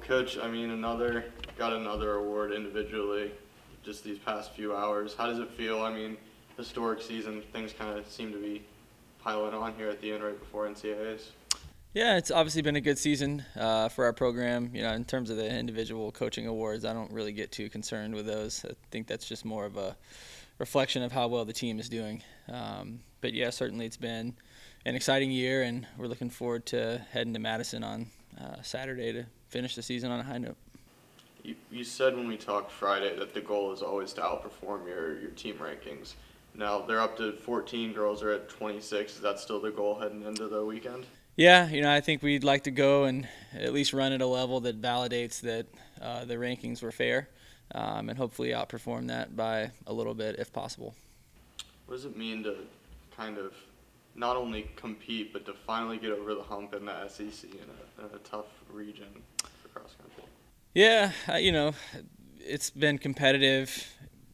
Coach, I mean, got another award individually just these past few hours. How does it feel? I mean, historic season, things kind of seem to be piling on here at the end right before NCAAs. Yeah, it's obviously been a good season for our program. You know, in terms of the individual coaching awards, I don't really get too concerned with those. I think that's just more of a reflection of how well the team is doing. But yeah, certainly it's been an exciting year, and we're looking forward to heading to Madison on Saturday to finish the season on a high note. You said when we talked Friday that the goal is always to outperform your team rankings. Now they're up to 14, girls are at 26. Is that still the goal heading into the weekend? Yeah, you know, I think we'd like to go and at least run at a level that validates that the rankings were fair, and hopefully outperform that by a little bit if possible. What does it mean to kind of not only compete, but to finally get over the hump in the SEC in a tough region for cross country? Yeah, you know, it's been competitive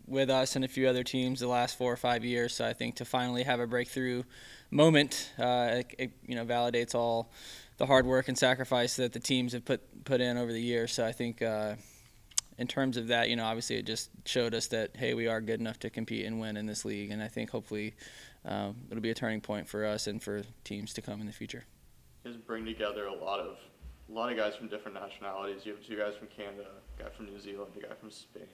with us and a few other teams the last 4 or 5 years. So I think to finally have a breakthrough moment, it you know, validates all the hard work and sacrifice that the teams have put in over the years. So I think in terms of that, you know, obviously it just showed us that, hey, we are good enough to compete and win in this league. And I think hopefully it'll be a turning point for us and for teams to come in the future. You guys bring together a lot of guys from different nationalities. You have 2 guys from Canada, a guy from New Zealand, a guy from Spain.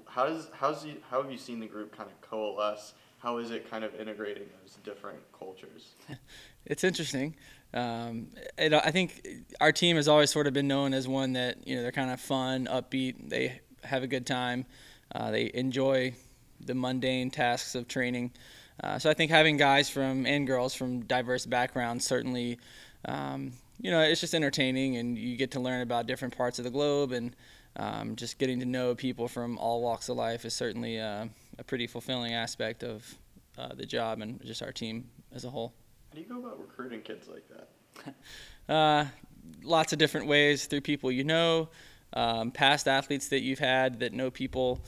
How have you seen the group kind of coalesce? How is it kind of integrating those different cultures? It's interesting. I think our team has always sort of been known as one that, you know, they're kind of fun, upbeat. They have a good time. They enjoy the mundane tasks of training. So I think having guys and girls from diverse backgrounds certainly, you know, it's just entertaining, and you get to learn about different parts of the globe, and just getting to know people from all walks of life is certainly a pretty fulfilling aspect of the job and just our team as a whole. How do you go about recruiting kids like that? Lots of different ways, through people you know, past athletes that you've had that know people,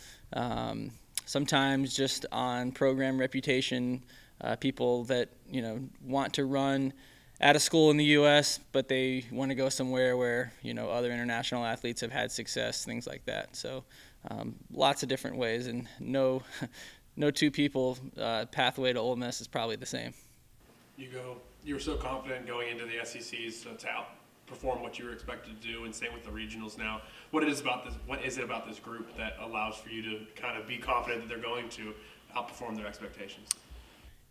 sometimes just on program reputation, people that, you know, want to run at a school in the U.S., but they want to go somewhere where, you know, other international athletes have had success, things like that. So lots of different ways, and no 2 people pathway to Ole Miss is probably the same. You were so confident going into the SECs to outperform what you were expected to do, and same with the regionals now. What is it about this group that allows for you to kind of be confident that they're going to outperform their expectations?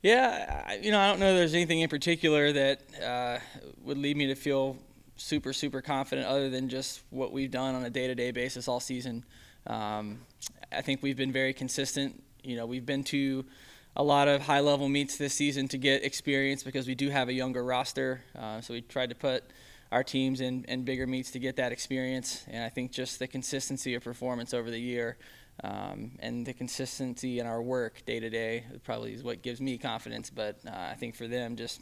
Yeah, you know, I don't know there's anything in particular that would lead me to feel super confident, other than just what we've done on a day-to-day basis all season. I think we've been very consistent. You know, we've been to a lot of high-level meets this season to get experience because we do have a younger roster. So we tried to put our teams in bigger meets to get that experience. And I think just the consistency of performance over the year, and the consistency in our work day to day probably is what gives me confidence. But I think for them, just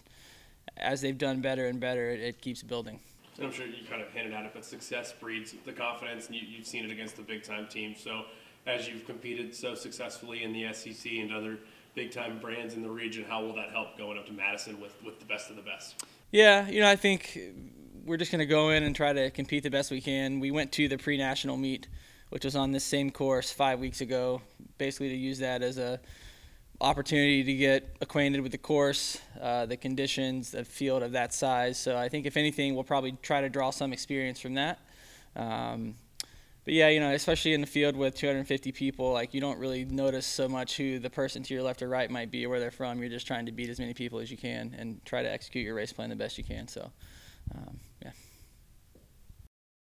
as they've done better and better, it keeps building. And I'm sure you kind of hinted at it, but success breeds the confidence, and you've seen it against the big-time teams. So as you've competed so successfully in the SEC and other big-time brands in the region, how will that help going up to Madison with the best of the best? Yeah, you know, I think we're just going to go in and try to compete the best we can. We went to the pre-national meet, which was on this same course 5 weeks ago, basically to use that as a opportunity to get acquainted with the course, the conditions, the field of that size. So I think if anything, we'll probably try to draw some experience from that. But yeah, you know, especially in the field with 250 people, like, you don't really notice so much who the person to your left or right might be or where they're from. You're just trying to beat as many people as you can and try to execute your race plan the best you can. So, yeah.